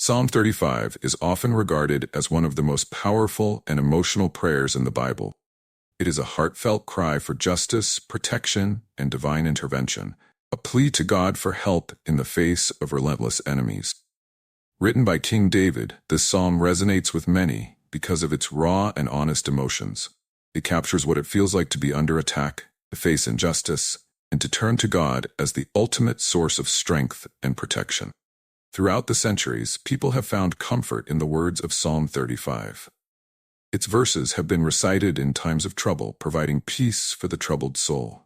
Psalm 35 is often regarded as one of the most powerful and emotional prayers in the Bible. It is a heartfelt cry for justice, protection, and divine intervention, a plea to God for help in the face of relentless enemies. Written by King David, this psalm resonates with many because of its raw and honest emotions. It captures what it feels like to be under attack, to face injustice, and to turn to God as the ultimate source of strength and protection. Throughout the centuries, people have found comfort in the words of Psalm 35. Its verses have been recited in times of trouble, providing peace for the troubled soul.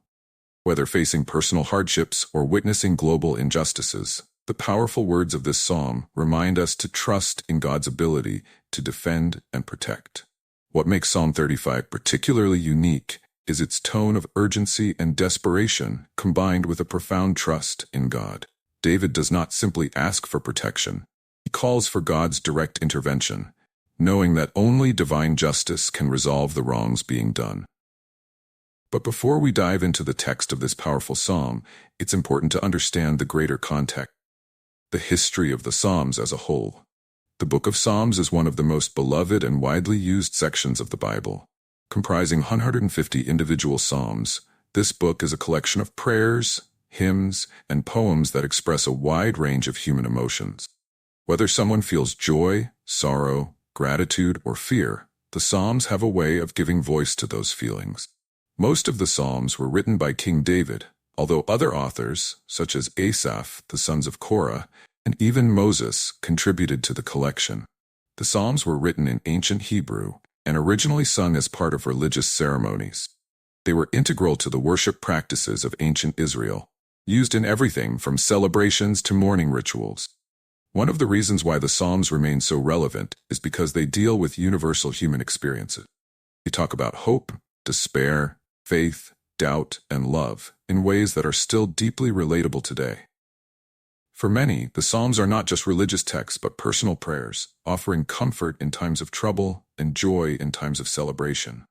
Whether facing personal hardships or witnessing global injustices, the powerful words of this psalm remind us to trust in God's ability to defend and protect. What makes Psalm 35 particularly unique is its tone of urgency and desperation combined with a profound trust in God. David does not simply ask for protection. He calls for God's direct intervention, knowing that only divine justice can resolve the wrongs being done. But before we dive into the text of this powerful psalm, it's important to understand the greater context, the history of the Psalms as a whole. The book of Psalms is one of the most beloved and widely used sections of the Bible. Comprising 150 individual psalms, this book is a collection of prayers, hymns, and poems that express a wide range of human emotions. Whether someone feels joy, sorrow, gratitude, or fear, the Psalms have a way of giving voice to those feelings. Most of the Psalms were written by King David, although other authors, such as Asaph, the sons of Korah, and even Moses, contributed to the collection. The Psalms were written in ancient Hebrew and originally sung as part of religious ceremonies. They were integral to the worship practices of ancient Israel, used in everything from celebrations to mourning rituals. One of the reasons why the Psalms remain so relevant is because they deal with universal human experiences. They talk about hope, despair, faith, doubt, and love in ways that are still deeply relatable today. For many, the Psalms are not just religious texts but personal prayers, offering comfort in times of trouble and joy in times of celebration.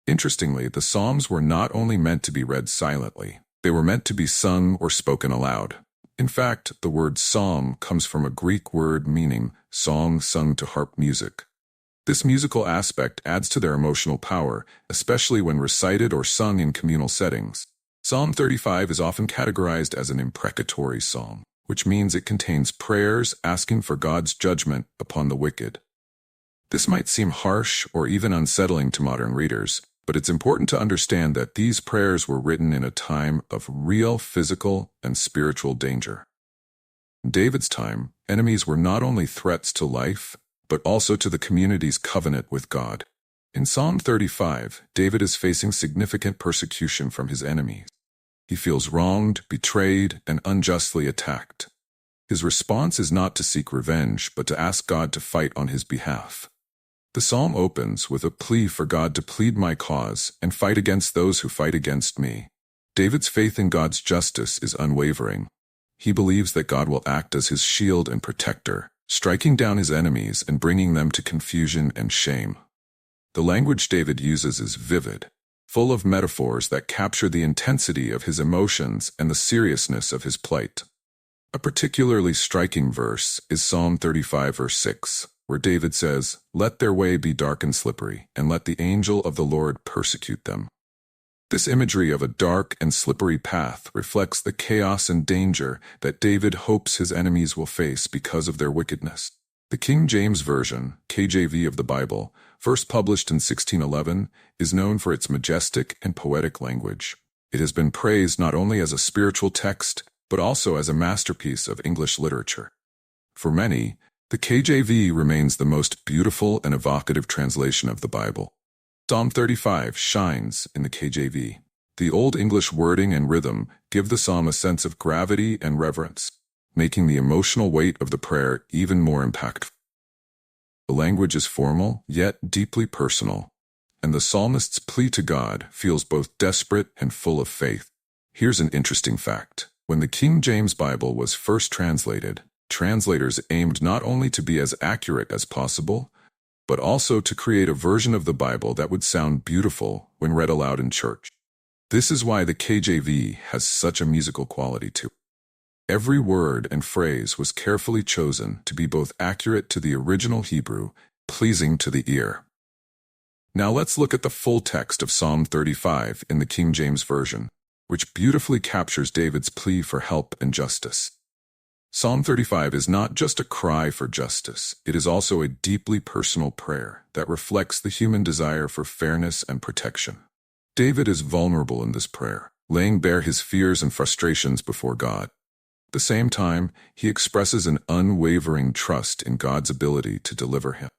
Interestingly, the Psalms were not only meant to be read silently, they were meant to be sung or spoken aloud. In fact, the word psalm comes from a Greek word meaning song sung to harp music. This musical aspect adds to their emotional power, especially when recited or sung in communal settings. Psalm 35 is often categorized as an imprecatory psalm, which means it contains prayers asking for God's judgment upon the wicked. This might seem harsh or even unsettling to modern readers, but it's important to understand that these prayers were written in a time of real physical and spiritual danger. In David's time, enemies were not only threats to life, but also to the community's covenant with God. In Psalm 35, David is facing significant persecution from his enemies. He feels wronged, betrayed, and unjustly attacked. His response is not to seek revenge, but to ask God to fight on his behalf. The psalm opens with a plea for God to plead my cause and fight against those who fight against me. David's faith in God's justice is unwavering. He believes that God will act as his shield and protector, striking down his enemies and bringing them to confusion and shame. The language David uses is vivid, full of metaphors that capture the intensity of his emotions and the seriousness of his plight. A particularly striking verse is Psalm 35 verse 6, where David says, "Let their way be dark and slippery, and let the angel of the Lord persecute them." This imagery of a dark and slippery path reflects the chaos and danger that David hopes his enemies will face because of their wickedness. The King James Version, KJV of the Bible, first published in 1611, is known for its majestic and poetic language. It has been praised not only as a spiritual text, but also as a masterpiece of English literature. For many, the KJV remains the most beautiful and evocative translation of the Bible. Psalm 35 shines in the KJV. The Old English wording and rhythm give the psalm a sense of gravity and reverence, making the emotional weight of the prayer even more impactful. The language is formal, yet deeply personal, and the psalmist's plea to God feels both desperate and full of faith. Here's an interesting fact. When the King James Bible was first translated, translators aimed not only to be as accurate as possible, but also to create a version of the Bible that would sound beautiful when read aloud in church. This is why the KJV has such a musical quality to it. Every word and phrase was carefully chosen to be both accurate to the original Hebrew, pleasing to the ear. Now let's look at the full text of Psalm 35 in the King James Version, which beautifully captures David's plea for help and justice. Psalm 35 is not just a cry for justice, it is also a deeply personal prayer that reflects the human desire for fairness and protection. David is vulnerable in this prayer, laying bare his fears and frustrations before God. At the same time, he expresses an unwavering trust in God's ability to deliver him.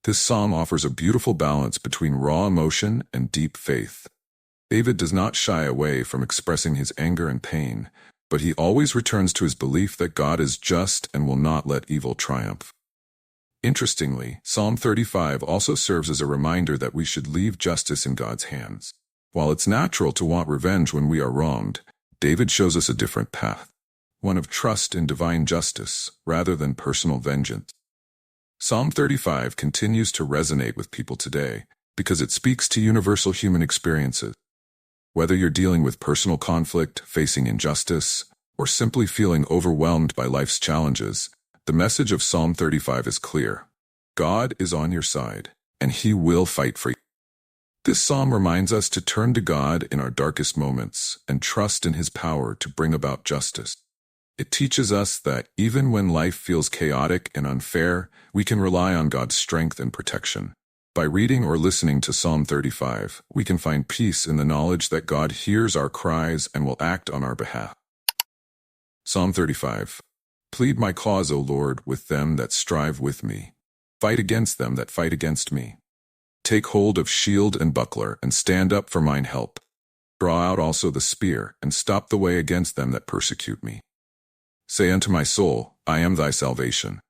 This psalm offers a beautiful balance between raw emotion and deep faith. David does not shy away from expressing his anger and pain, but he always returns to his belief that God is just and will not let evil triumph. Interestingly, Psalm 35 also serves as a reminder that we should leave justice in God's hands. While it's natural to want revenge when we are wronged, David shows us a different path, one of trust in divine justice rather than personal vengeance. Psalm 35 continues to resonate with people today because it speaks to universal human experiences. Whether you're dealing with personal conflict, facing injustice, or simply feeling overwhelmed by life's challenges, the message of Psalm 35 is clear. God is on your side, and He will fight for you. This psalm reminds us to turn to God in our darkest moments and trust in His power to bring about justice. It teaches us that even when life feels chaotic and unfair, we can rely on God's strength and protection. By reading or listening to Psalm 35, we can find peace in the knowledge that God hears our cries and will act on our behalf. Psalm 35. Plead my cause, O Lord, with them that strive with me. Fight against them that fight against me. Take hold of shield and buckler, and stand up for mine help. Draw out also the spear, and stop the way against them that persecute me. Say unto my soul, I am thy salvation.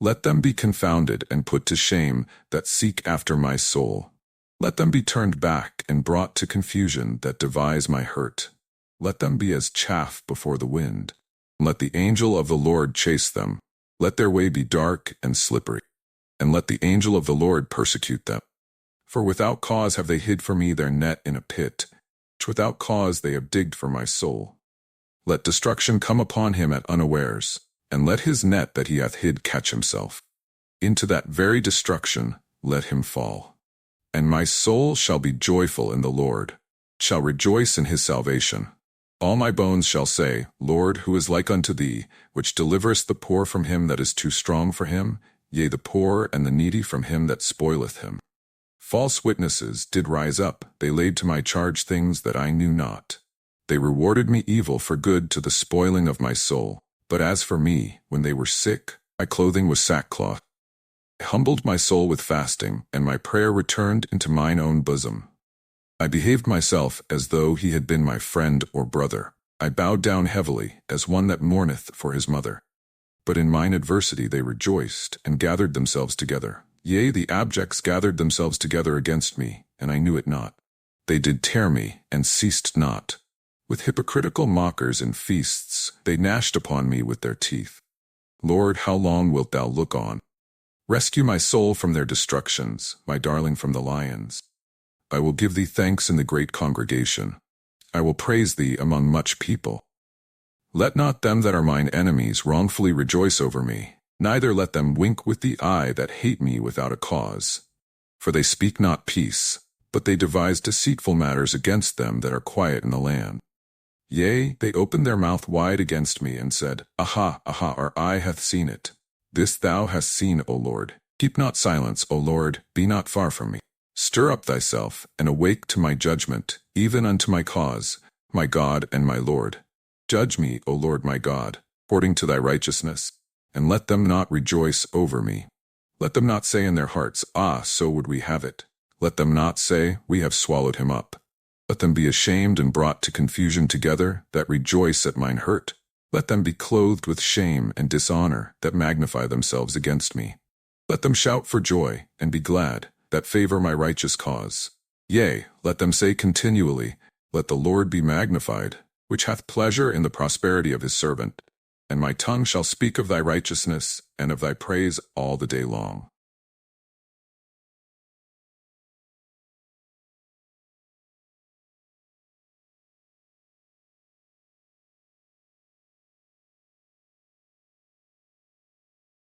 Let them be confounded and put to shame that seek after my soul. Let them be turned back and brought to confusion that devise my hurt. Let them be as chaff before the wind. Let the angel of the Lord chase them. Let their way be dark and slippery. And let the angel of the Lord persecute them. For without cause have they hid for me their net in a pit, which without cause they have digged for my soul. Let destruction come upon him at unawares, and let his net that he hath hid catch himself. Into that very destruction let him fall. And my soul shall be joyful in the Lord, shall rejoice in his salvation. All my bones shall say, Lord, who is like unto thee, which deliverest the poor from him that is too strong for him, yea, the poor and the needy from him that spoileth him. False witnesses did rise up, they laid to my charge things that I knew not. They rewarded me evil for good to the spoiling of my soul. But as for me, when they were sick, my clothing was sackcloth. I humbled my soul with fasting, and my prayer returned into mine own bosom. I behaved myself as though he had been my friend or brother. I bowed down heavily, as one that mourneth for his mother. But in mine adversity they rejoiced, and gathered themselves together. Yea, the abjects gathered themselves together against me, and I knew it not. They did tear me, and ceased not. With hypocritical mockers in feasts, they gnashed upon me with their teeth. Lord, how long wilt thou look on? Rescue my soul from their destructions, my darling from the lions. I will give thee thanks in the great congregation. I will praise thee among much people. Let not them that are mine enemies wrongfully rejoice over me, neither let them wink with the eye that hate me without a cause. For they speak not peace, but they devise deceitful matters against them that are quiet in the land. Yea, they opened their mouth wide against me, and said, Aha, aha, our eye hath seen it. This thou hast seen, O Lord. Keep not silence, O Lord, be not far from me. Stir up thyself, and awake to my judgment, even unto my cause, my God and my Lord. Judge me, O Lord my God, according to thy righteousness, and let them not rejoice over me. Let them not say in their hearts, Ah, so would we have it. Let them not say, We have swallowed him up. Let them be ashamed and brought to confusion together, that rejoice at mine hurt. Let them be clothed with shame and dishonor, that magnify themselves against me. Let them shout for joy, and be glad, that favor my righteous cause. Yea, let them say continually, Let the Lord be magnified, which hath pleasure in the prosperity of his servant. And my tongue shall speak of thy righteousness, and of thy praise all the day long.